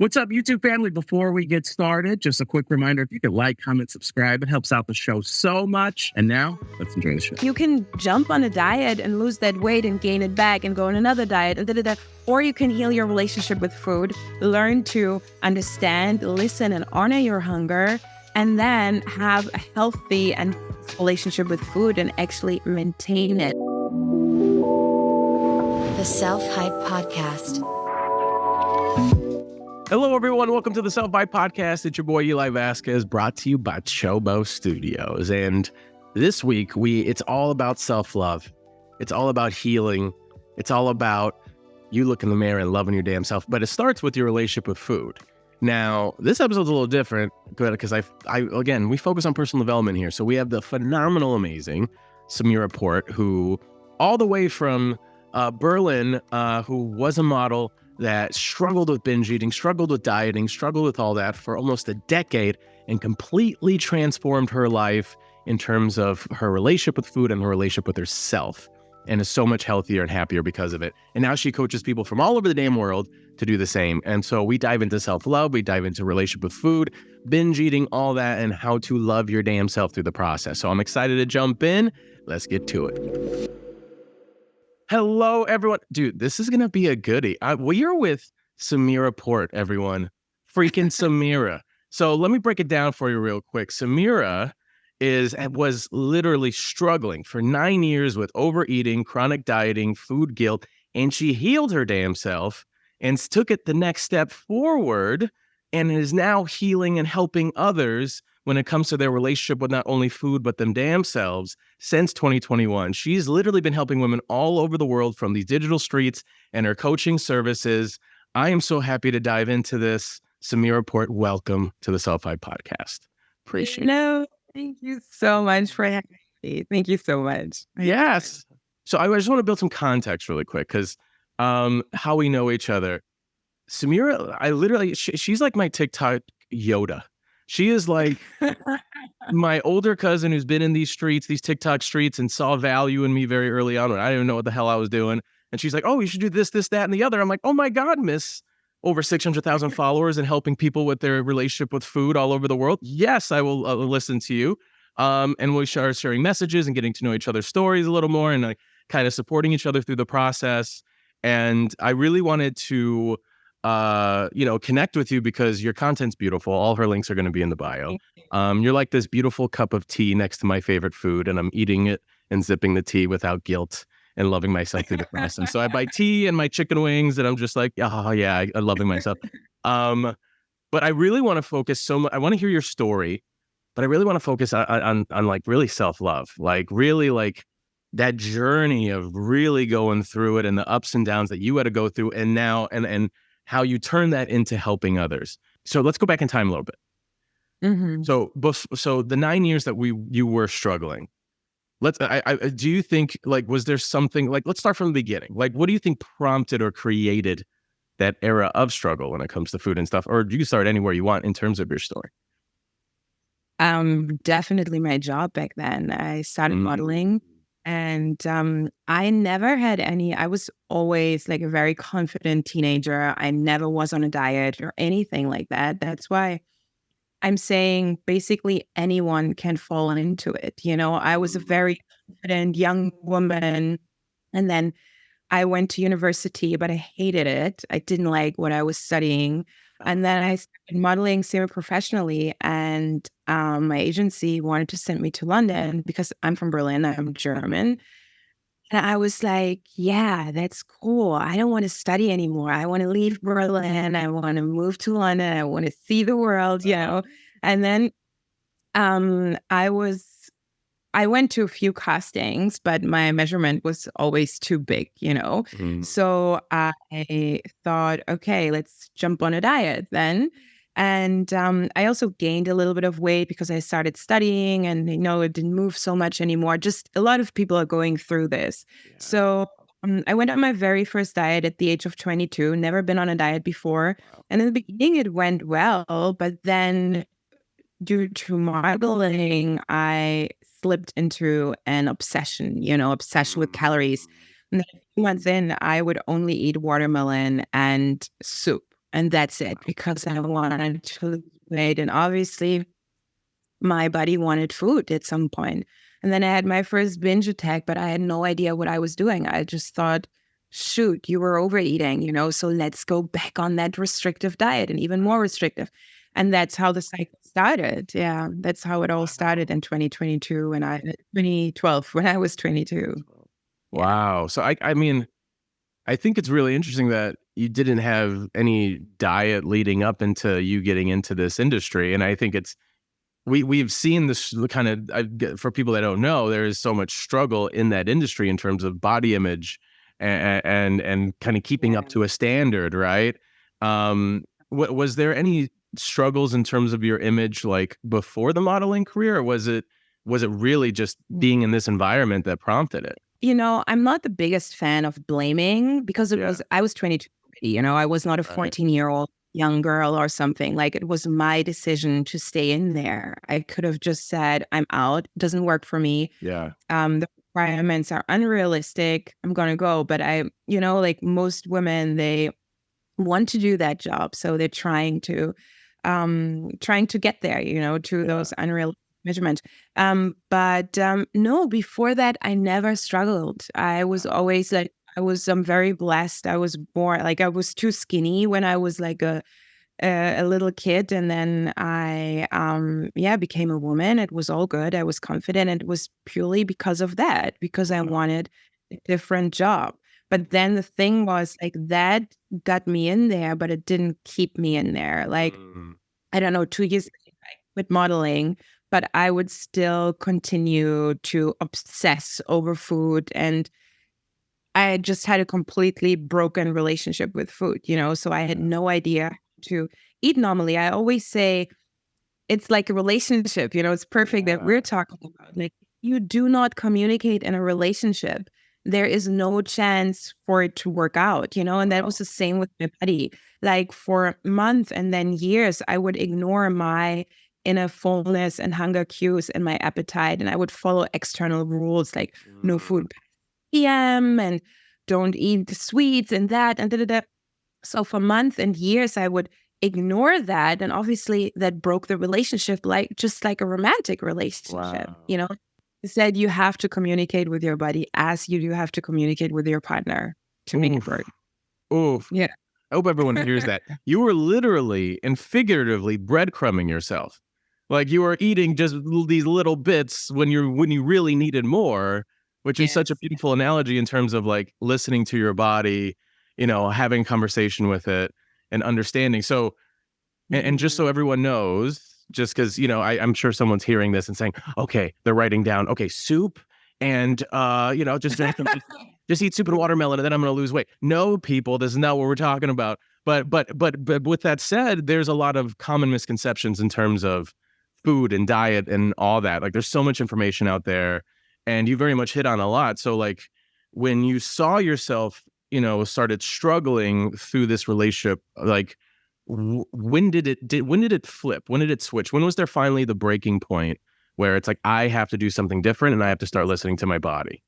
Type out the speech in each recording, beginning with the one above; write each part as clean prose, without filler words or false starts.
What's up, YouTube family? Before we get started, just a quick reminder, if you could like, comment, subscribe, it helps out the show so much. And now, let's enjoy the show. You can jump on a diet and lose that weight and gain it back and go on another diet, or you can heal your relationship with food, learn to understand, listen, and honor your hunger, and then have a healthy and relationship with food and actually maintain it. The SelfHype Podcast. Hello, everyone. Welcome to the SelfHype Podcast. It's your boy, Eli Vasquez, brought to you by Chobo Studios. And this week, it's all about self-love. It's all about healing. It's all about you look in the mirror and loving your damn self. But it starts with your relationship with food. Now, this episode's a little different because again, we focus on personal development here. So we have the phenomenal, amazing Samira Port, who all the way from Berlin, who was a model that struggled with binge eating, struggled with dieting, struggled with all that for almost a decade, and completely transformed her life in terms of her relationship with food and her relationship with herself, and is so much healthier and happier because of it. And now she coaches people from all over the damn world to do the same. And so we dive into self-love, we dive into relationship with food, binge eating, all that, and how to love your damn self through the process. So I'm excited to jump in. Let's get to it. Hello, everyone. Dude, this is going to be a goodie. We are with Samira Port, everyone. Freaking Samira. So let me break it down for you real quick. Samira was literally struggling for 9 years with overeating, chronic dieting, food guilt, and she healed her damn self and took it the next step forward and is now healing and helping others when it comes to their relationship with not only food, but them damn selves since 2021. She's literally been helping women all over the world from these digital streets and her coaching services. I am so happy to dive into this. Samira Port, welcome to the SelfHype Podcast. Appreciate it. No, thank you so much for having me. Thank you so much. Yes. So I just want to build some context really quick because how we know each other. Samira, she's like my TikTok Yoda. She is like my older cousin who's been in these streets, these TikTok streets, and saw value in me very early on when I didn't even know what the hell I was doing. And she's like, oh, you should do this, that, and the other. I'm like, oh my God, miss. Over 600,000 followers and helping people with their relationship with food all over the world. Yes, I will listen to you. And we start sharing messages and getting to know each other's stories a little more and kind of supporting each other through the process. And I really wanted to connect with you because your content's beautiful. All her links are going to be in the bio. You're like this beautiful cup of tea next to my favorite food, and I'm eating it and sipping the tea without guilt and loving myself through the process. So I buy tea and my chicken wings, and I'm just like, oh yeah, I'm loving myself. But I really want to focus so much. I want to hear your story, but I really want to focus on like really self-love, like really like that journey of really going through it and the ups and downs that you had to go through, and now and how you turn that into helping others. So let's go back in time a little bit. Mm-hmm. So the 9 years that you were struggling, do you think, like, was there something, like, let's start from the beginning. Like, what do you think prompted or created that era of struggle when it comes to food and stuff? Or you can start anywhere you want in terms of your story. Definitely my job back then. I started modeling. And I never had I was always like a very confident teenager. I never was on a diet or anything like that. That's why I'm saying basically anyone can fall into it. You know, I was a very confident young woman. And then I went to university, but I hated it. I didn't like what I was studying. And then I started modeling semi-professionally, and my agency wanted to send me to London because I'm from Berlin, I'm German. And I was like, yeah, that's cool. I don't want to study anymore. I want to leave Berlin. I want to move to London. I want to see the world, you know. And then I went to a few castings, but my measurement was always too big, you know? So I thought, okay, let's jump on a diet then. And I also gained a little bit of weight because I started studying and, you know, it didn't move so much anymore. Just a lot of people are going through this. Yeah. So I went on my very first diet at the age of 22, never been on a diet before. Wow. And in the beginning, it went well, but then due to modeling, I slipped into an obsession with calories. And then a few months in, I would only eat watermelon and soup. And that's it, because I wanted to lose weight. And obviously, my body wanted food at some point. And then I had my first binge attack, but I had no idea what I was doing. I just thought, shoot, you were overeating, so let's go back on that restrictive diet and even more restrictive. And that's how the cycle started. Yeah, that's how it all started in 2022 and 2012 when I was 22. Yeah. Wow. So I mean, I think it's really interesting that you didn't have any diet leading up into you getting into this industry. And I think we've seen this kind of, for people that don't know, there is so much struggle in that industry in terms of body image and kind of keeping up to a standard, right? Was there any struggles in terms of your image like before the modeling career, or was it really just being in this environment that prompted it? I'm not the biggest fan of blaming, because I was 22 already, I was not a 14-year-old young girl or something. Like, it was my decision to stay in there. I could have just said, I'm out, doesn't work for me. Yeah. The requirements are unrealistic, I'm going to go. But like most women, they want to do that job. So they're trying to get there, to those unrealistic measurements. But no, before that, I never struggled. I was always like, I'm very blessed. I was born, like, I was too skinny when I was like a little kid. And then I, became a woman. It was all good. I was confident. And it was purely because of that, because I wanted a different job. But then the thing was, like, that got me in there, but it didn't keep me in there. Like, I don't know, 2 years later, I quit modeling, but I would still continue to obsess over food. And I just had a completely broken relationship with food, so I had no idea to eat normally. I always say it's like a relationship, it's perfect that we're talking about. Like, you do not communicate in a relationship, there is no chance for it to work out, and that was the same with my body. Like, for months and then years, I would ignore my inner fullness and hunger cues and my appetite, and I would follow external rules like no food p.m. and don't eat the sweets and that and da-da-da. So for months and years, I would ignore that. And obviously that broke the relationship, just like a romantic relationship. Wow. Said you have to communicate with your body as you do have to communicate with your partner to make it work. Oof. Yeah. I hope everyone hears that. You were literally and figuratively breadcrumbing yourself. Like, you were eating just these little bits when you really needed more, which is such a beautiful analogy in terms of like listening to your body, having conversation with it and understanding. So, and just so everyone knows, just because, I'm sure someone's hearing this and saying, okay, they're writing down, okay, soup and, just eat soup and watermelon and then I'm going to lose weight. No, people, this is not what we're talking about. But with that said, there's a lot of common misconceptions in terms of food and diet and all that. Like, there's so much information out there and you very much hit on a lot. So like, when you saw yourself, started struggling through this relationship, like, when did it flip? When did it switch? When was there finally the breaking point where it's like, I have to do something different and I have to start listening to my body?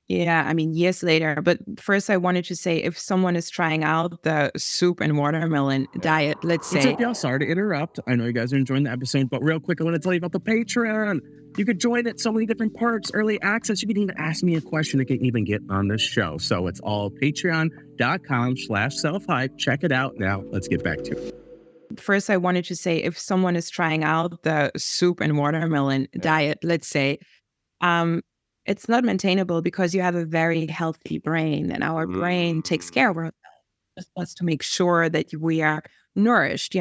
Yeah, I mean, years later. But first, I wanted to say, if someone is trying out the soup and watermelon diet, let's What's say. up, y'all? Sorry to interrupt. I know you guys are enjoying the episode, but real quick, I want to tell you about the Patreon. You could join it, so many different perks, early access. You can even ask me a question that can even get on this show. So it's all patreon.com/selfhype. Check it out. Now, let's get back to it. First, I wanted to say, if someone is trying out the soup and watermelon diet, let's say, it's not maintainable because you have a very healthy brain, and our brain takes care of ourselves. Just wants to make sure that we are nourished,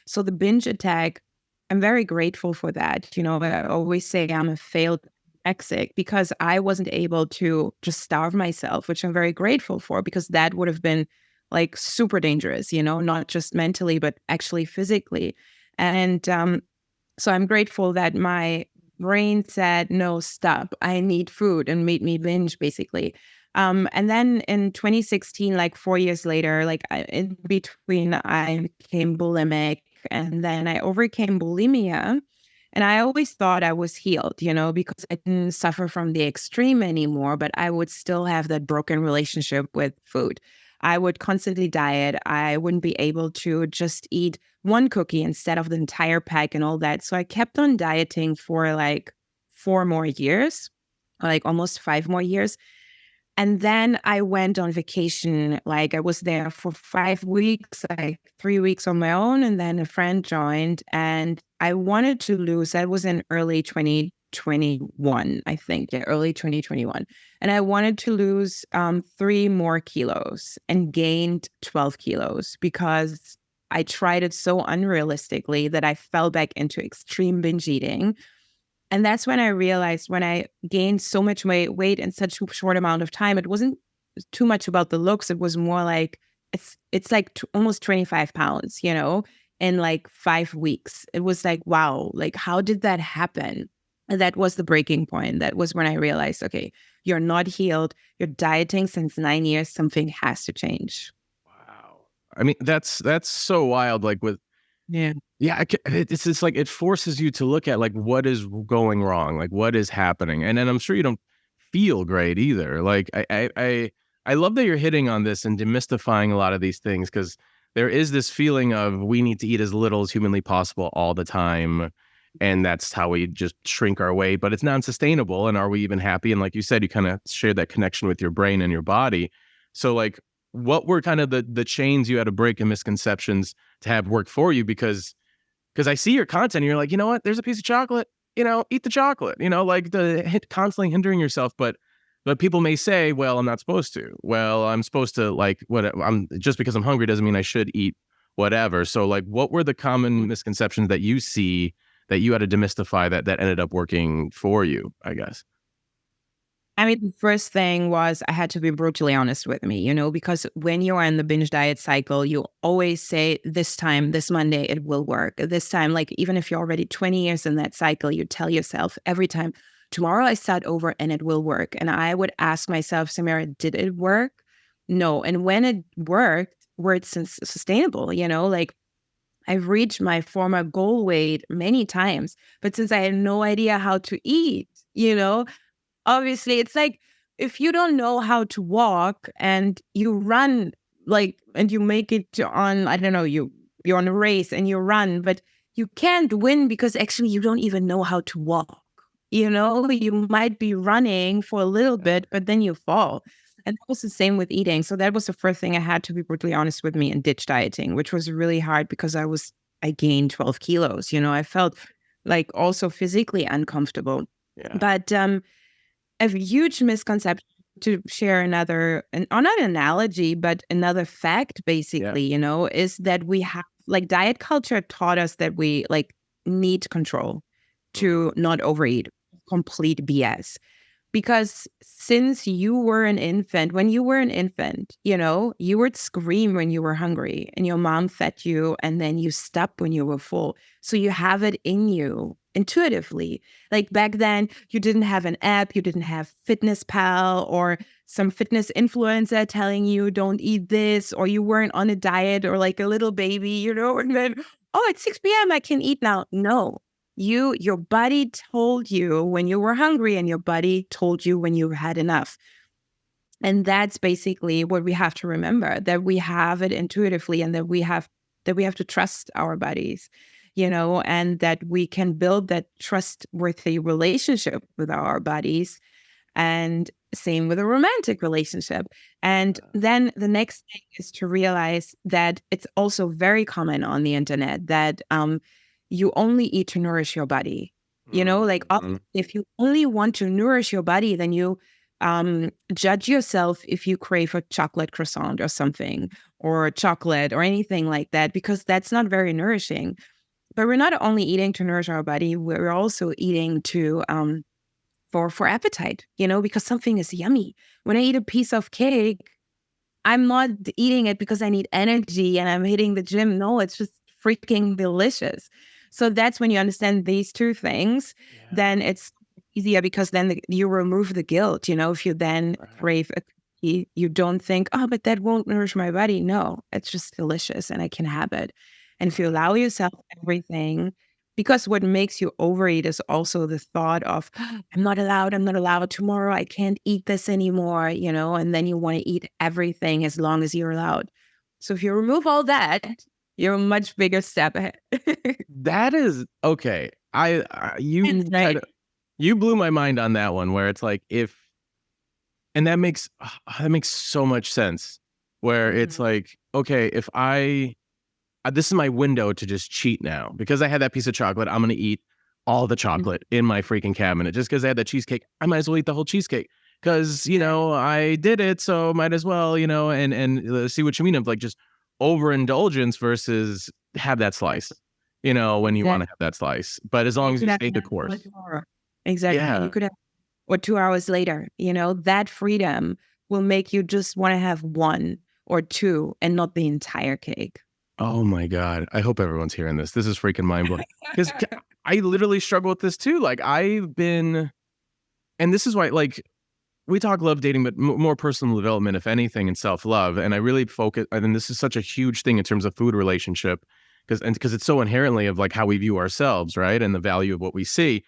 So the binge attack, I'm very grateful for that. I always say I'm a failed anorexic because I wasn't able to just starve myself, which I'm very grateful for, because that would have been like super dangerous, not just mentally, but actually physically. And so I'm grateful that my brain said, no, stop, I need food, and made me binge, basically. And then in 2016, like 4 years later, in between, I became bulimic, and then I overcame bulimia. And I always thought I was healed, because I didn't suffer from the extreme anymore, but I would still have that broken relationship with food. I would constantly diet. I wouldn't be able to just eat one cookie instead of the entire pack and all that. So I kept on dieting for like 4 more years, like almost 5 more years. And then I went on vacation. Like I was there for 5 weeks, like 3 weeks on my own. And then a friend joined and I wanted to lose. That was in early 2021, I think. Yeah, early 2021. And I wanted to lose 3 more kilos and gained 12 kilos because I tried it so unrealistically that I fell back into extreme binge eating. And that's when I realized when I gained so much weight in such a short amount of time, it wasn't too much about the looks. It was more like it's like almost 25 pounds, in like 5 weeks. It was like, wow, like how did that happen? And that was the breaking point. That was when I realized, okay, you're not healed. You're dieting since 9 years. Something has to change. Wow. I mean, that's so wild. Like with Yeah. Yeah, it's just like it forces you to look at like what is going wrong, like what is happening, and then I'm sure you don't feel great either. Like I love that you're hitting on this and demystifying a lot of these things because there is this feeling of we need to eat as little as humanly possible all the time, and that's how we just shrink our weight. But it's not sustainable, and are we even happy? And like you said, you kind of shared that connection with your brain and your body. So like, what were kind of the chains you had to break in misconceptions to have work for you? Because I see your content and you're like, you know what? There's a piece of chocolate, eat the chocolate, like constantly hindering yourself. But people may say, well, I'm not supposed to. Well, I'm supposed to like I'm just because I'm hungry doesn't mean I should eat whatever. So like, what were the common misconceptions that you see that you had to demystify that ended up working for you, I guess? I mean, the first thing was I had to be brutally honest with me, because when you're in the binge diet cycle, you always say this time, this Monday, it will work. This time, like even if you're already 20 years in that cycle, you tell yourself every time, tomorrow I start over and it will work. And I would ask myself, Samira, did it work? No. And when it worked, were it sustainable, like I've reached my former goal weight many times, but since I had no idea how to eat, obviously it's like if you don't know how to walk and you run and you make it on, I don't know, you're on a race and you run, but you can't win because actually you don't even know how to walk. You might be running for a little bit, but then you fall. And that was the same with eating. So that was the first thing I had to be brutally honest with me and ditch dieting, which was really hard because I gained 12 kilos. I felt like also physically uncomfortable. Yeah. But a huge misconception, to share another, not an analogy, but another fact, basically, is that we have like diet culture taught us that we like need control to not overeat. Complete BS. Because since you were an infant, when you were an infant, you would scream when you were hungry and your mom fed you and then you stopped when you were full. So you have it in you intuitively. Like back then, you didn't have an app, you didn't have Fitness Pal or some fitness influencer telling you don't eat this, or you weren't on a diet or like a little baby, and then, oh, at 6 p.m. I can eat now. No. Your body told you when you were hungry and your body told you when you had enough. And that's basically what we have to remember, that we have it intuitively and that we have to trust our bodies, and that we can build that trustworthy relationship with our bodies. And same with a romantic relationship. And then the next thing is to realize that it's also very common on the internet that you only eat to nourish your body. If you only want to nourish your body, then you judge yourself if you crave a chocolate croissant or something, or chocolate or anything like that, because that's not very nourishing. But we're not only eating to nourish our body, we're also eating to for appetite, because something is yummy. When I eat a piece of cake, I'm not eating it because I need energy and I'm hitting the gym. No, it's just freaking delicious. So that's when you understand these two things, then it's easier because then you remove the guilt. If you then crave a cookie, you don't think, oh, but that won't nourish my body. No, it's just delicious and I can have it. And if you allow yourself everything, because what makes you overeat is also the thought of, I'm not allowed tomorrow. I can't eat this anymore, and then you want to eat everything as long as you're allowed. So if you remove all that, you're a much bigger step ahead. That is okay. Right. You blew my mind on that one, where it's like and that makes so much sense, where it's like, okay, if this is my window to just cheat now because I had that piece of chocolate. I'm going to eat all the chocolate in my freaking cabinet just because I had that cheesecake. I might as well eat the whole cheesecake because, I did it. So might as well, and see what you mean of like just overindulgence versus have that slice, when you want to have that slice. But as long as you stay the course. Exactly. Yeah. You could have, or 2 hours later, that freedom will make you just want to have one or two and not the entire cake. Oh my God. I hope everyone's hearing this. This is freaking mind blowing. Because I literally struggle with this too. Like and this is why, like, we talk love dating, but more personal development, if anything, and self-love. And I really focus, and this is such a huge thing in terms of food relationship, because it's so inherently of like how we view ourselves, right? And the value of what we see.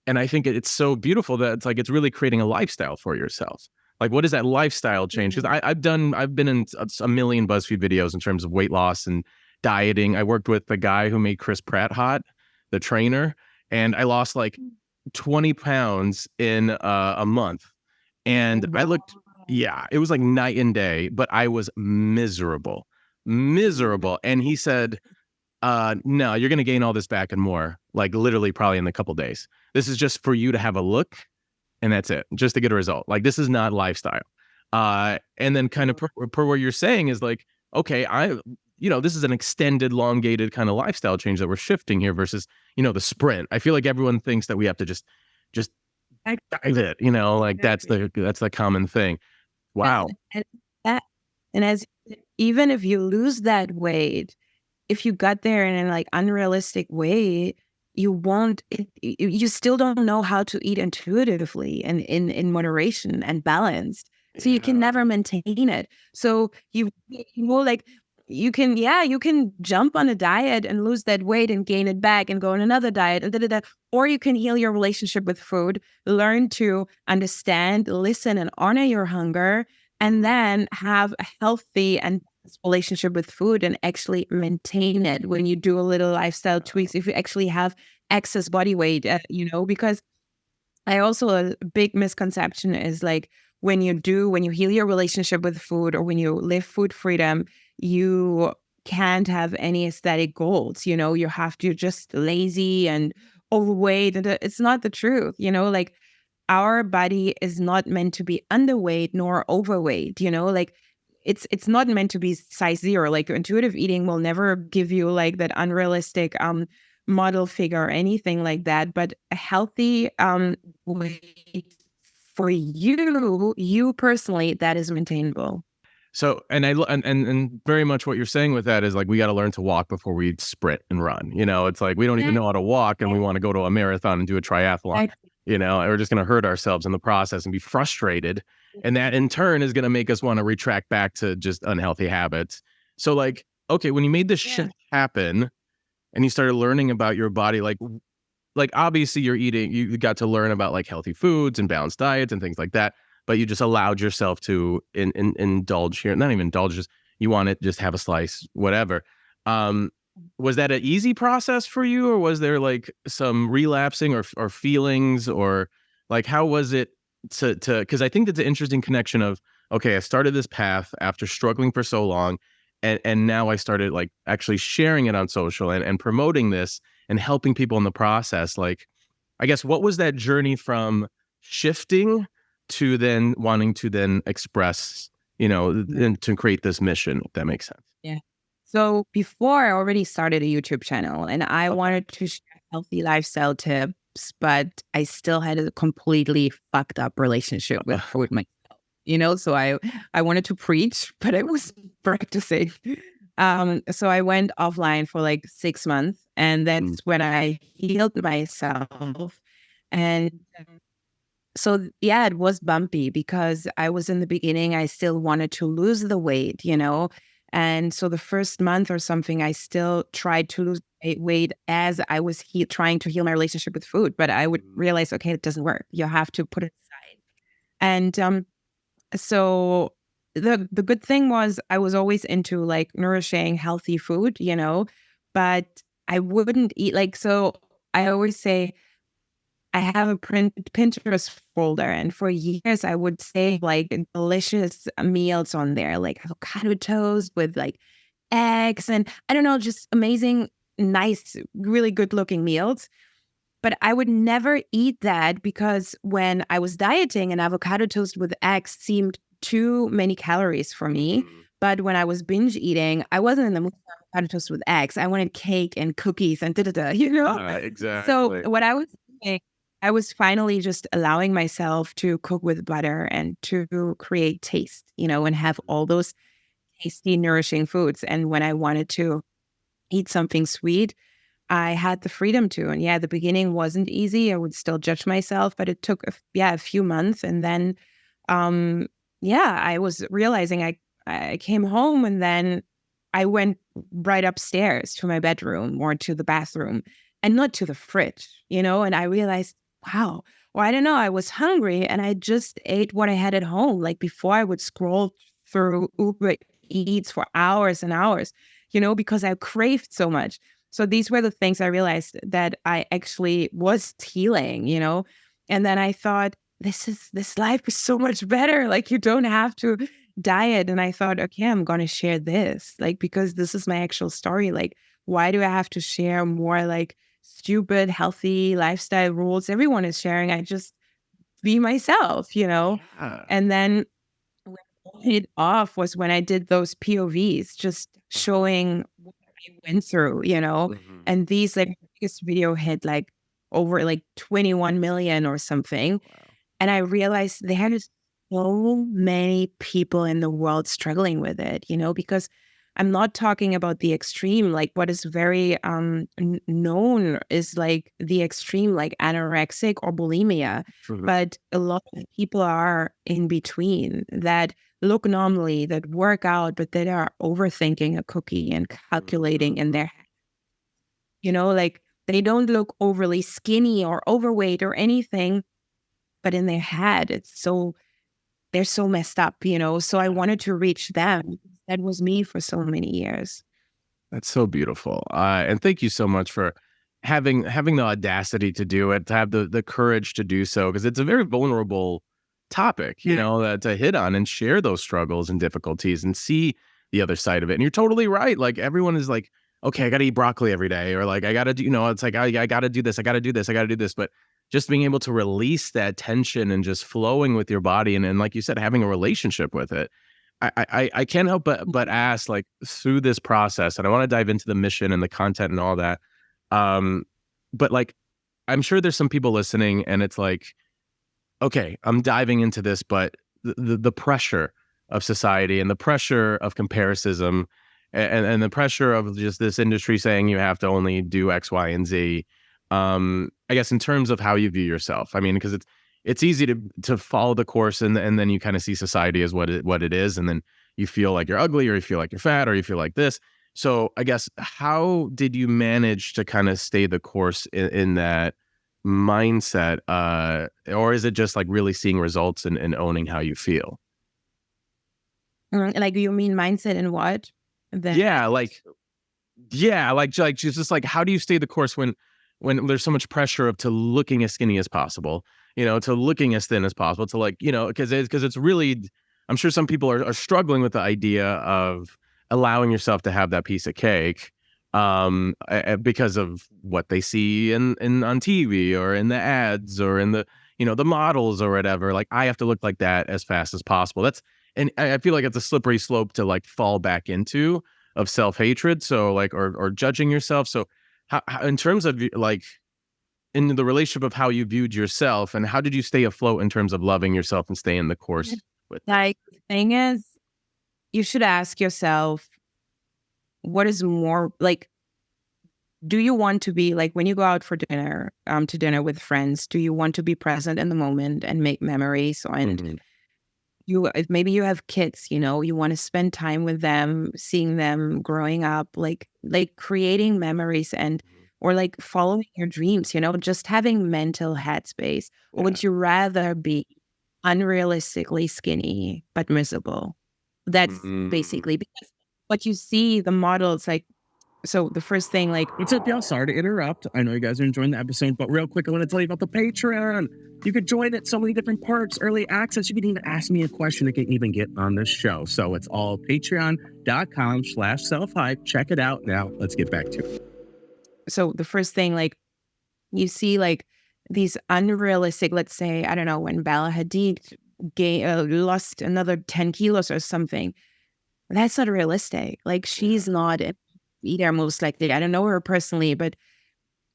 And I think it's so beautiful that it's like it's really creating a lifestyle for yourself. Like, what is that lifestyle change? Because I've been in a million BuzzFeed videos in terms of weight loss and dieting. I worked with the guy who made Chris Pratt hot, the trainer, and I lost like 20 pounds in a month. And I looked, yeah, it was like night and day, but I was miserable. And he said, no, you're going to gain all this back and more, like literally probably in a couple days. This is just for you to have a look, and that's it, just to get a result. Like, this is not lifestyle. And then kind of per what you're saying is like, okay, this is an extended, elongated kind of lifestyle change that we're shifting here versus, the sprint. I feel like everyone thinks that we have to just dive it, like that's the common thing. Wow. And as even if you lose that weight, if you got there in an like unrealistic way, you still don't know how to eat intuitively and in moderation and balanced. So you can never maintain it. So you like you can jump on a diet and lose that weight and gain it back and go on another diet and or you can heal your relationship with food, learn to understand, listen, and honor your hunger, and then have a healthy and relationship with food and actually maintain it when you do a little lifestyle tweaks. If you actually have excess body weight, because I also, a big misconception is like when you heal your relationship with food or when you live food freedom, you can't have any aesthetic goals. You have to just lazy and overweight. And it's not the truth, like our body is not meant to be underweight nor overweight, like it's not meant to be size 0. Like intuitive eating will never give you like that unrealistic model figure or anything like that, but a healthy weight for you personally, that is maintainable. So, and very much what you're saying with that is like, we got to learn to walk before we sprint and run. It's like, we don't even know how to walk and we want to go to a marathon and do a triathlon, and we're just going to hurt ourselves in the process and be frustrated. And that in turn is going to make us want to retract back to just unhealthy habits. So like, okay, when you made this shift happen and you started learning about your body, like obviously you got to learn about like healthy foods and balanced diets and things like that. But you just allowed yourself to indulge here. Not even indulge, just you want to just have a slice, whatever. Was that an easy process for you, or was there like some relapsing or feelings, or like how was it to because I think that's an interesting connection of, okay, I started this path after struggling for so long, and now I started like actually sharing it on social and promoting this and helping people in the process. Like, I guess, what was that journey from shifting to then wanting to then express, and to create this mission, if that makes sense? Yeah. So before, I already started a YouTube channel and I wanted to share healthy lifestyle tips, but I still had a completely fucked up relationship with myself, so I wanted to preach, but I wasn't practicing. So I went offline for like 6 months, and that's when I healed myself. And so, yeah, it was bumpy because I was in the beginning, I still wanted to lose the weight, And so the first month or something, I still tried to lose weight as I was trying to heal my relationship with food. But I would realize, okay, it doesn't work. You have to put it aside. And so the good thing was I was always into like nourishing, healthy food, but I wouldn't eat so I always say I have a Pinterest folder, and for years I would save like delicious meals on there, like avocado toast with like eggs and I don't know, just amazing, nice, really good looking meals. But I would never eat that because when I was dieting, an avocado toast with eggs seemed too many calories for me. But when I was binge eating, I wasn't in the mood for avocado toast with eggs. I wanted cake and cookies and Exactly. So what I was doing, I was finally just allowing myself to cook with butter and to create taste, and have all those tasty, nourishing foods. And when I wanted to eat something sweet, I had the freedom to. And yeah, the beginning wasn't easy. I would still judge myself, but it took a few months. And then, I was realizing I came home and then I went right upstairs to my bedroom or to the bathroom and not to the fridge, and I realized, wow, well, I don't know. I was hungry and I just ate what I had at home. Like before I would scroll through Uber Eats for hours and hours, because I craved so much. So these were the things I realized that I actually was healing, and then I thought, this life is so much better. Like you don't have to diet. And I thought, okay, I'm going to share this, like, because this is my actual story. Like, why do I have to share more like stupid, healthy lifestyle rules everyone is sharing? I just be myself, Yeah. And then what paid off was when I did those POVs, just showing what I went through, Mhm. and these like biggest video hit like over like 21 million or something. Wow. And I realized there is so many people in the world struggling with it, because I'm not talking about the extreme. Like what is very known is like the extreme, like anorexic or bulimia. Mhm. But a lot of people are in between that look normally, that work out, but that are overthinking a cookie and calculating in their head. Like they don't look overly skinny or overweight or anything, but in their head, they're so messed up, So I wanted to reach them. That was me for so many years. That's so beautiful. And thank you so much for having the audacity to do it, to have the courage to do so, because it's a very vulnerable topic, Yeah. to hit on and share those struggles and difficulties and see the other side of it. And you're totally right. Like everyone is like, okay, I got to eat broccoli every day, or like I got to do, it's like I got to do this, I got to do this, I got to do this. But just being able to release that tension and just flowing with your body, and like you said, having a relationship with it. I can't help but ask, like, through this process, and I want to dive into the mission and the content and all that. But like, I'm sure there's some people listening, and it's like, okay, I'm diving into this, but the pressure of society and the pressure of comparison and the pressure of just this industry saying you have to only do X, Y, and Z. I guess in terms of how you view yourself. I mean, because it's easy to follow the course and then you kind of see society as what it is, and then you feel like you're ugly, or you feel like you're fat, or you feel like this. So I guess, how did you manage to kind of stay the course in that mindset, or is it just like really seeing results and owning how you feel? Like, you mean mindset and what? Yeah, like just like, how do you stay the course when there's so much pressure to looking as skinny as possible, to looking as thin as possible, to like, because it's really, I'm sure some people are struggling with the idea of allowing yourself to have that piece of cake, because of what they see in on TV or in the ads or in the, the models or whatever. Like, I have to look like that as fast as possible. And I feel like it's a slippery slope to like fall back into, of self-hatred. So like, or judging yourself. So how, in terms of like, in the relationship of how you viewed yourself, and how did you stay afloat in terms of loving yourself and staying the course with this? Like, the thing is, you should ask yourself, what is more like, do you want to be like when you go out for dinner, to dinner with friends, do you want to be present in the moment and make memories and Mhm. if maybe you have kids, you want to spend time with them, seeing them growing up, like creating memories or like following your dreams, just having mental headspace. Or would you rather be unrealistically skinny but miserable? That's basically because what you see the models like. So the first thing, like, What's up, y'all? Sorry to interrupt. I know you guys are enjoying the episode, but real quick, I want to tell you about the Patreon. You could join it, so many different perks, early access. You can even ask me a question that can even get on this show. So it's all patreon.com/selfhype. Check it out now. Let's get back to it. So the first thing, like, you see like these unrealistic, let's say, I don't know, when Bella Hadid lost another 10 kilos or something. That's not realistic. Like, she's not either, most likely. I don't know her personally, but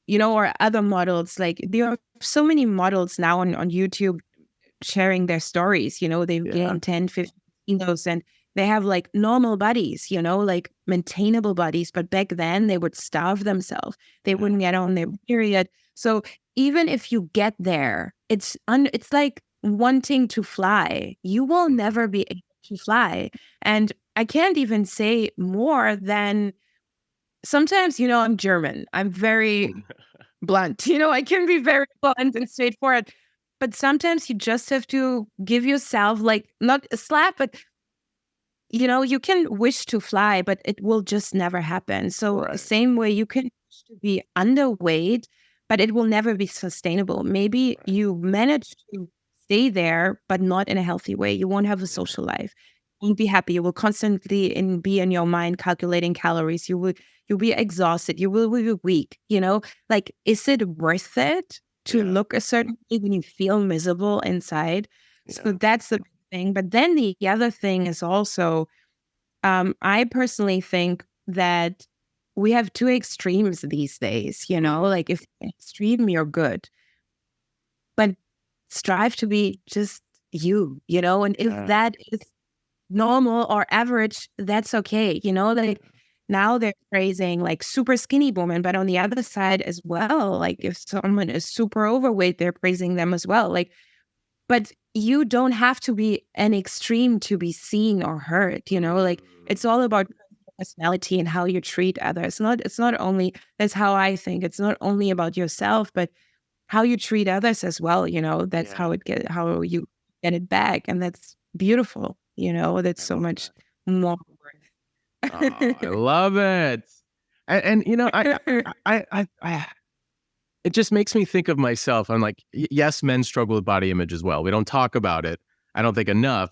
or other models, like there are so many models now on YouTube sharing their stories. They've gained 10, 15 kilos and they have like normal bodies, like maintainable bodies. But back then they would starve themselves. They wouldn't get on their period. So even if you get there, it's like wanting to fly. You will never be able to fly. And I can't even say more than sometimes, I'm German. I'm very blunt. I can be very blunt and straightforward. But sometimes you just have to give yourself, like, not a slap, but, you can wish to fly, but it will just never happen. So same way you can wish to be underweight, but it will never be sustainable. Maybe you manage to stay there, but not in a healthy way. You won't have a social life. You won't be happy. You will constantly be in your mind calculating calories. You'll be exhausted. You will be weak. Like, is it worth it to look a certain way when you feel miserable inside? So that's the thing. But then the other thing is also, I personally think that we have two extremes these days. Like, if extreme, you're good, but strive to be just you. And if that is normal or average, that's okay. Like, now they're praising like super skinny women, but on the other side as well, like if someone is super overweight, they're praising them as well. Like, but you don't have to be an extreme to be seen or heard. Like, it's all about personality and how you treat others. It's not only, that's how I think, it's not only about yourself, but how you treat others as well. That's how you get it back, and that's beautiful. That's so much more worth. I love it. And it just makes me think of myself. I'm like, yes, men struggle with body image as well. We don't talk about it, I don't think, enough.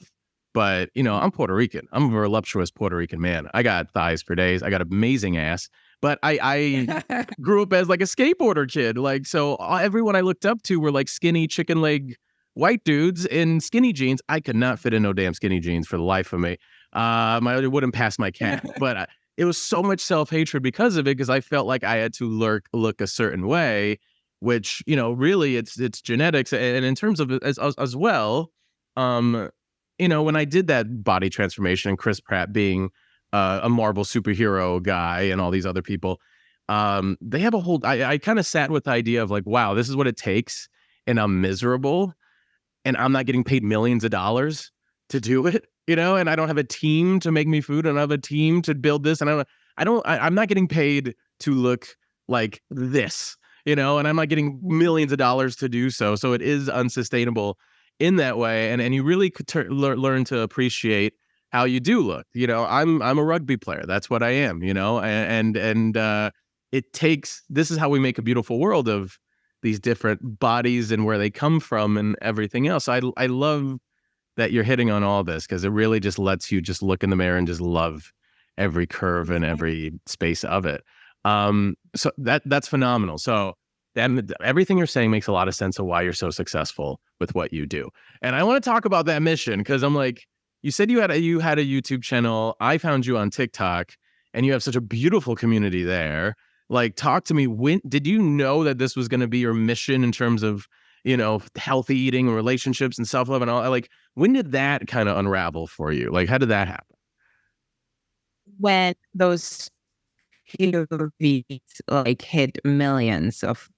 But, I'm Puerto Rican. I'm a voluptuous Puerto Rican man. I got thighs for days. I got amazing ass. But I grew up as like a skateboarder kid. Like, so everyone I looked up to were like skinny chicken leg white dudes in skinny jeans. I could not fit in no damn skinny jeans for the life of me. It wouldn't pass my calf. But it was so much self-hatred because of it, because I felt like I had to look a certain way, which, really it's genetics. And in terms of as well, when I did that body transformation, and Chris Pratt being a Marvel superhero guy and all these other people, they have a whole, I kind of sat with the idea of like, wow, this is what it takes, and I'm miserable, and I'm not getting paid millions of dollars to do it, and I don't have a team to make me food, and I have a team to build this, and I'm not getting paid to look like this, and I'm not getting millions of dollars to do so. So it is unsustainable in that way. And you really could learn to appreciate how you do look. I'm a rugby player. That's what I am, and it takes, this is how we make a beautiful world of these different bodies and where they come from and everything else. I love that you're hitting on all this, because it really just lets you just look in the mirror and just love every curve and every space of it. So that's phenomenal. So everything you're saying makes a lot of sense of why you're so successful with what you do. And I want to talk about that mission, because I'm like, you said you had a YouTube channel. I found you on TikTok, and you have such a beautiful community there. Like, talk to me. When did you know that this was going to be your mission in terms of, healthy eating and relationships and self-love and all? Like, when did that kind of unravel for you? Like, how did that happen? When those videos like hit millions of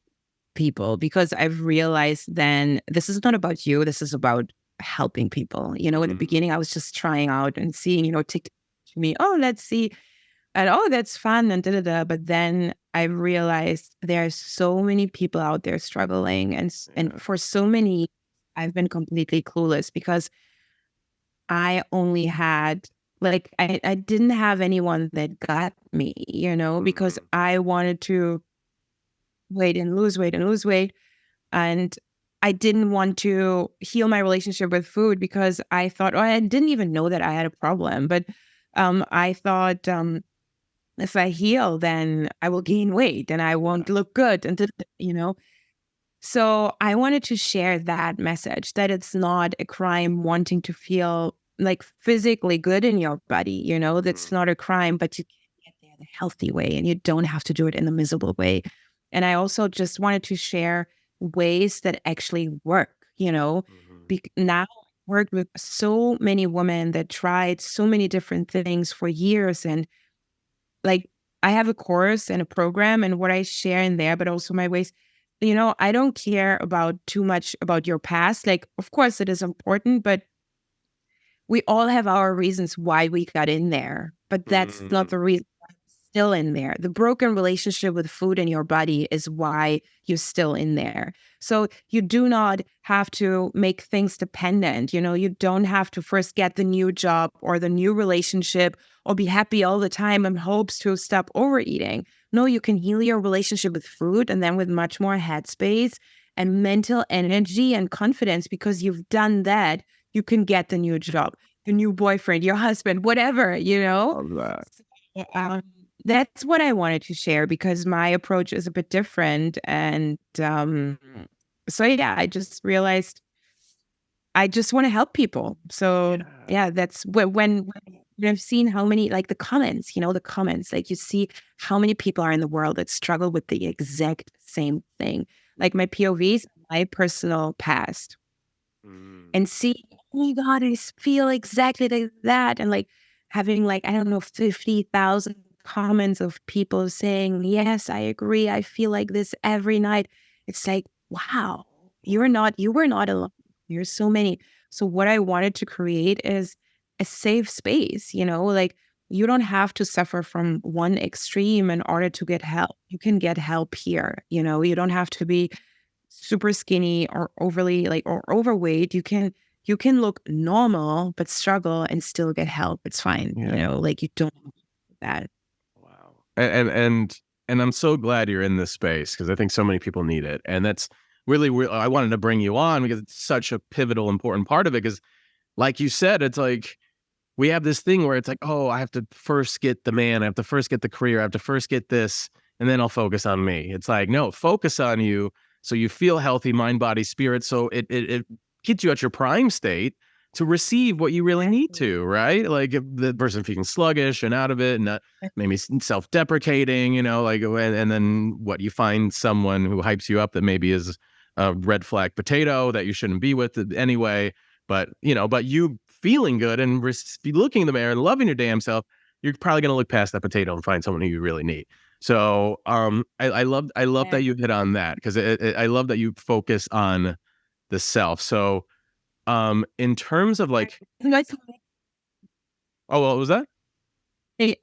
people, because I've realized then this is not about you. This is about helping people. In the beginning, I was just trying out and seeing, TikTok to me, oh, let's see. And oh, that's fun and da-da-da. But then I realized there are so many people out there struggling. And for so many, I've been completely clueless because I only had, like, I didn't have anyone that got me, because I wanted to weight and lose weight and lose weight. And I didn't want to heal my relationship with food because I thought, oh, I didn't even know that I had a problem. But I thought if I heal, then I will gain weight and I won't look good. So I wanted to share that message that it's not a crime wanting to feel like physically good in your body. That's not a crime, but you can get there the healthy way and you don't have to do it in the miserable way. And I also just wanted to share ways that actually work, now I've worked with so many women that tried so many different things for years. And like, I have a course and a program and what I share in there, but also my ways, I don't care about too much about your past. Like, of course it is important, but we all have our reasons why we got in there, but that's not the reason why you're still in there. The broken relationship with food and your body is why you're still in there. So you do not have to make things dependent. You don't have to first get the new job or the new relationship or be happy all the time in hopes to stop overeating. No, you can heal your relationship with food and then with much more headspace and mental energy and confidence because you've done that. You can get the new job, the new boyfriend, your husband, whatever, That's what I wanted to share because my approach is a bit different. And I just realized I just want to help people. So that's when I've seen how many, like the comments, like you see how many people are in the world that struggle with the exact same thing. Like my POVs, my personal past. And see, oh my God, I feel exactly like that. And like having 50,000 comments of people saying, yes, I agree. I feel like this every night. It's like, wow, you were not alone. There's so many. So what I wanted to create is a safe space, like you don't have to suffer from one extreme in order to get help. You can get help here. You don't have to be super skinny or overly or overweight. You can look normal but struggle and still get help. It's fine. You don't have that. Wow. And I'm so glad you're in this space because I think so many people need it. And that's really I wanted to bring you on because it's such a pivotal, important part of it. Because like you said, it's like we have this thing where it's like, oh, I have to first get the man, I have to first get the career, I have to first get this, and then I'll focus on me. It's like, no, focus on you. So you feel healthy, mind, body, spirit. So it gets you at your prime state to receive what you really need to, right? Like if the person feeling sluggish and out of it and not maybe self-deprecating, and then what you find someone who hypes you up that maybe is a red flag potato that you shouldn't be with anyway. But you feeling good and looking in the mirror and loving your damn self, you're probably going to look past that potato and find someone who you really need. So I love that you hit on that because I love that you focus on the self. So in terms of like, oh, what was that?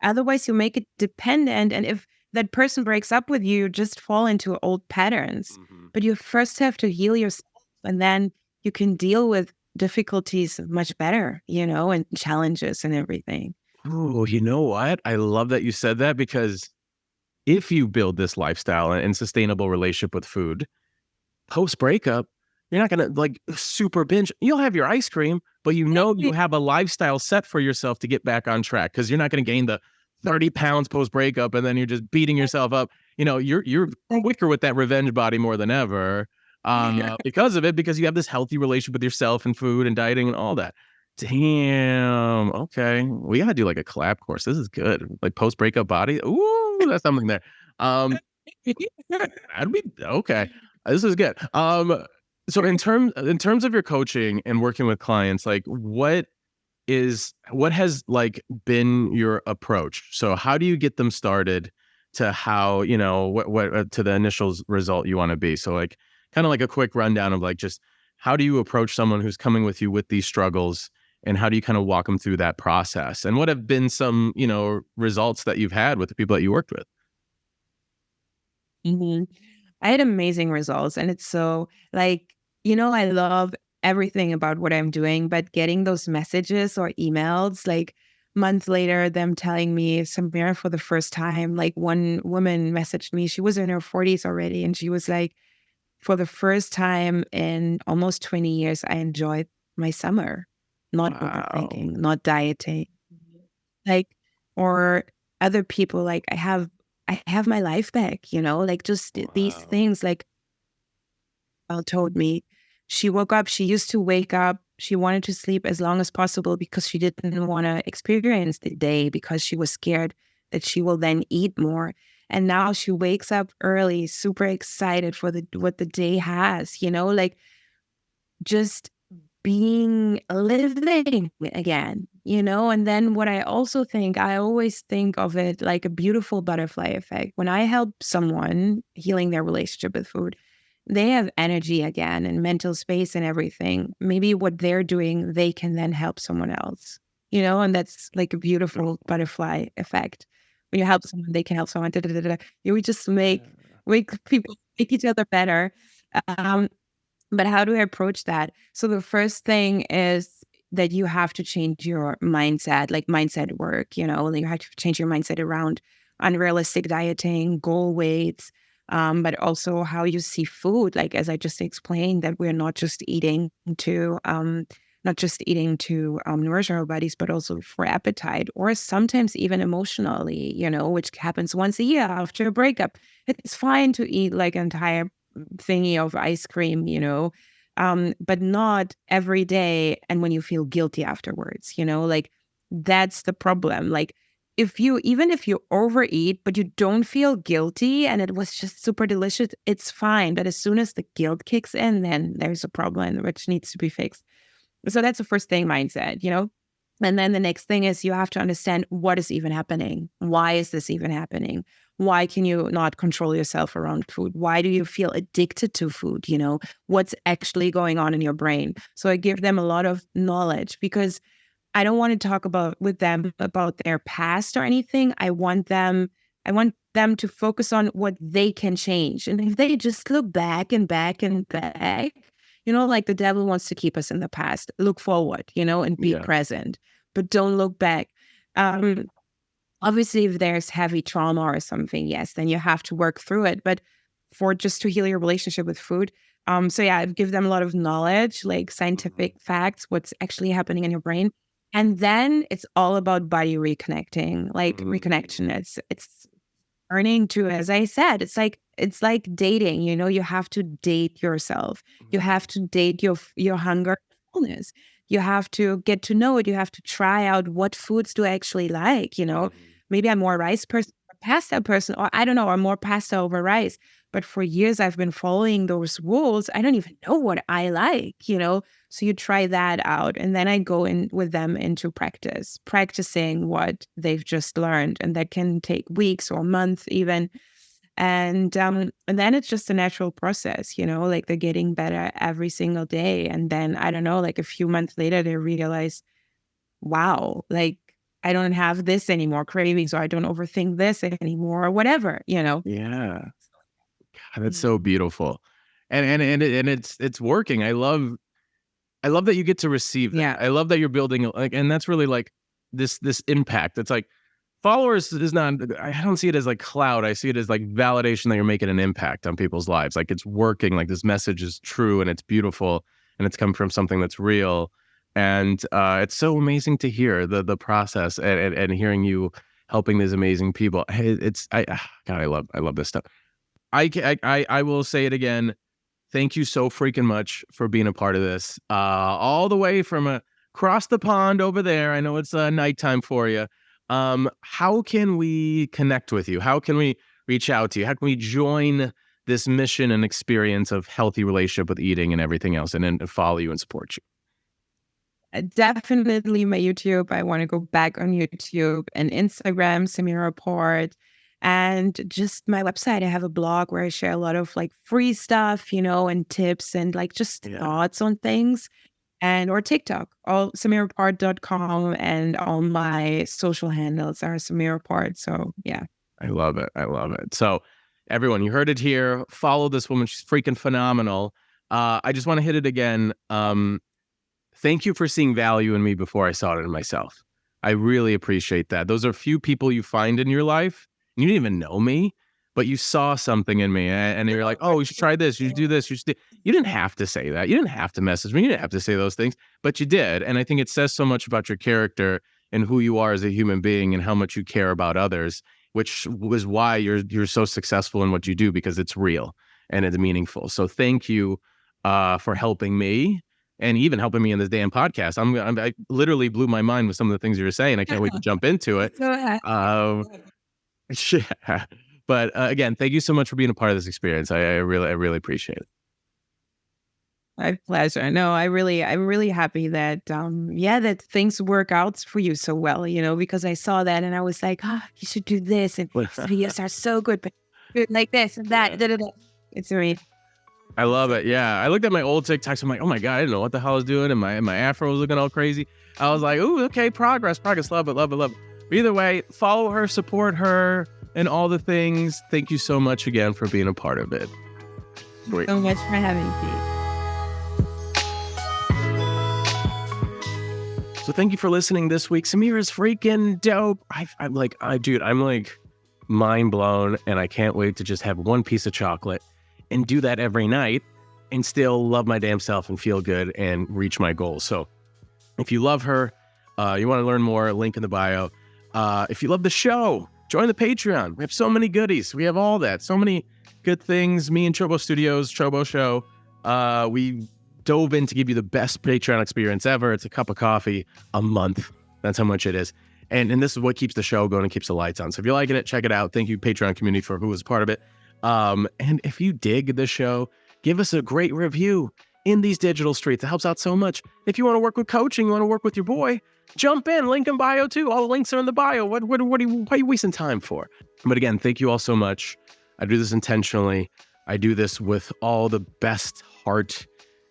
Otherwise, you make it dependent, and if that person breaks up with you, just fall into old patterns. But you first have to heal yourself, and then you can deal with difficulties much better, and challenges and everything. Oh, you know what? I love that you said that because if you build this lifestyle and sustainable relationship with food, post breakup, you're not going to super binge. You'll have your ice cream, but you have a lifestyle set for yourself to get back on track because you're not going to gain the 30 pounds post breakup and then you're just beating yourself up. You're quicker with that revenge body more than ever because of it, because you have this healthy relationship with yourself and food and dieting and all that. Damn. Okay. We got to do a collab course. This is good. Like post breakup body. Ooh, that's something there. That'd be okay. This is good. So in terms of your coaching and working with clients, what has been your approach? So how do you get them started to how, what to the initial result you want to be? So kind of a quick rundown of just how do you approach someone who's coming with you with these struggles, and how do you kind of walk them through that process? And what have been some, results that you've had with the people that you worked with? Mhm. I had amazing results. And it's so like, I love everything about what I'm doing, but getting those messages or emails, like months later, them telling me, Samira, for the first time, like one woman messaged me, she was in her 40s already. And she was like, for the first time in almost 20 years, I enjoyed my summer, not Wow. overthinking, not dieting. Like, or other people, like I have my life back, like just these Wow. things, like told me she woke up, she used to wake up, she wanted to sleep as long as possible because she didn't want to experience the day because she was scared that she will then eat more. And now she wakes up early, super excited for the what the day has, like just being living again, And then what I also think, I always think of it like a beautiful butterfly effect. When I help someone healing their relationship with food, they have energy again and mental space and everything. Maybe what they're doing, they can then help someone else, and that's like a beautiful butterfly effect. When you help someone, they can help someone. Da, da, da, da, da. We just make people make each other better. Um, but how do I approach that? So the first thing is that you have to change your mindset, like mindset work, like you have to change your mindset around unrealistic dieting, goal weights, but also how you see food. Like, as I just explained, that we're not just eating to nourish our bodies, but also for appetite, or sometimes even emotionally, which happens once a year after a breakup. It's fine to eat like an entire thingy of ice cream, but not every day. And when you feel guilty afterwards, like that's the problem. Like even if you overeat, but you don't feel guilty and it was just super delicious, it's fine. But as soon as the guilt kicks in, then there's a problem which needs to be fixed. So that's the first thing, mindset, And then the next thing is you have to understand what is even happening. Why is this even happening? Why can you not control yourself around food? Why do you feel addicted to food? What's actually going on in your brain? So I give them a lot of knowledge because I don't want to talk with them about their past or anything. I want them to focus on what they can change. And if they just look back and back and back, like the devil wants to keep us in the past, look forward, and be Yeah. present, but don't look back. Um, Obviously, if there's heavy trauma or something, yes, then you have to work through it. But for just to heal your relationship with food, so yeah, I give them a lot of knowledge, like scientific facts, what's actually happening in your brain, and then it's all about body reconnecting, like reconnection. It's learning to, as I said, it's like dating. You have to date yourself. You have to date your hunger, fullness. You have to get to know it. You have to try out what foods do I actually like. Maybe I'm more a rice person, or pasta person, or I don't know, or more pasta over rice. But for years I've been following those rules. I don't even know what I like. So you try that out. And then I go in with them into practicing what they've just learned. And that can take weeks or months even. And then it's just a natural process, like they're getting better every single day. And then I don't know, like a few months later, they realize, wow, like I don't have this anymore, cravings, or I don't overthink this anymore, or whatever. Yeah. God, that's so beautiful. And it's working. I love that you get to receive that. Yeah. I love that you're building and that's really like this impact. It's like followers is not, I don't see it as like cloud. I see it as like validation that you're making an impact on people's lives. Like it's working, like this message is true and it's beautiful and it's come from something that's real. And it's so amazing to hear the process and hearing you helping these amazing people. God, I love this stuff. I will say it again. Thank you so freaking much for being a part of this. All the way from across the pond over there. I know it's nighttime for you. How can we connect with you? How can we reach out to you? How can we join this mission and experience of healthy relationship with eating and everything else, and then follow you and support you? Definitely my YouTube. I want to go back on YouTube and Instagram, Samira Port. and just my website. I have a blog where I share a lot of like free stuff, and tips and like just thoughts on things. And or TikTok, all SamiraPort.com, and all my social handles are Samira Port. So yeah. I love it. So everyone, you heard it here. Follow this woman. She's freaking phenomenal. I just want to hit it again. Thank you for seeing value in me before I saw it in myself. I really appreciate that. Those are few people you find in your life. You didn't even know me, but you saw something in me, and you're like, oh, you should try this. You should do this. You didn't have to say that. You didn't have to message me. You didn't have to say those things, but you did. And I think it says so much about your character and who you are as a human being and how much you care about others, which was why you're so successful in what you do, because it's real and it's meaningful. So thank you for helping me. And even helping me in this damn podcast. I literally blew my mind with some of the things you were saying. I can't wait to jump into it. Go ahead. Yeah. But again, thank you so much for being a part of this experience. I really appreciate it. My pleasure. No, I'm really happy that, that things work out for you so well, because I saw that and I was like, you should do this. And these videos are so good, but good like this and that. Yeah. It's amazing. I love it. Yeah. I looked at my old TikToks. I'm like, oh my God, I didn't know what the hell I was doing. And my afro was looking all crazy. I was like, ooh, okay, progress. Love it. But either way, follow her, support her, and all the things. Thank you so much again for being a part of it. Great. So much for having me. So thank you for listening this week. Samira's freaking dope. I'm like mind blown, and I can't wait to just have one piece of chocolate and do that every night and still love my damn self and feel good and reach my goals. So if you love her, you want to learn more, link in the bio. If you love the show, join the Patreon. We have so many goodies. We have all that. So many good things. Me and Chobo Studios, Chobo Show, we dove in to give you the best Patreon experience ever. It's a cup of coffee a month. That's how much it is. And this is what keeps the show going and keeps the lights on. So if you're liking it, check it out. Thank you, Patreon community, for who was part of it. And if you dig the show, give us a great review in these digital streets. It helps out so much. If you want to work with coaching, you want to work with your boy, jump in, link in bio too. All the links are in the bio. What are you wasting time for? But again, thank you all so much. I do this intentionally. I do this with all the best heart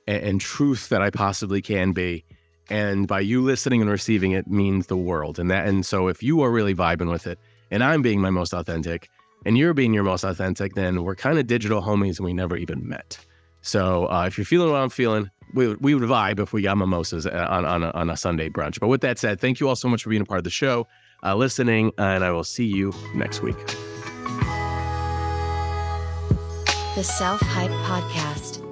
and truth that I possibly can be. And by you listening and receiving it means the world. And so if you are really vibing with it, and I'm being my most authentic, and you're being your most authentic, then we're kind of digital homies and we never even met. So if you're feeling what I'm feeling, we would vibe if we got mimosas on a Sunday brunch. But with that said, thank you all so much for being a part of the show, listening, and I will see you next week. The SelfHype Podcast.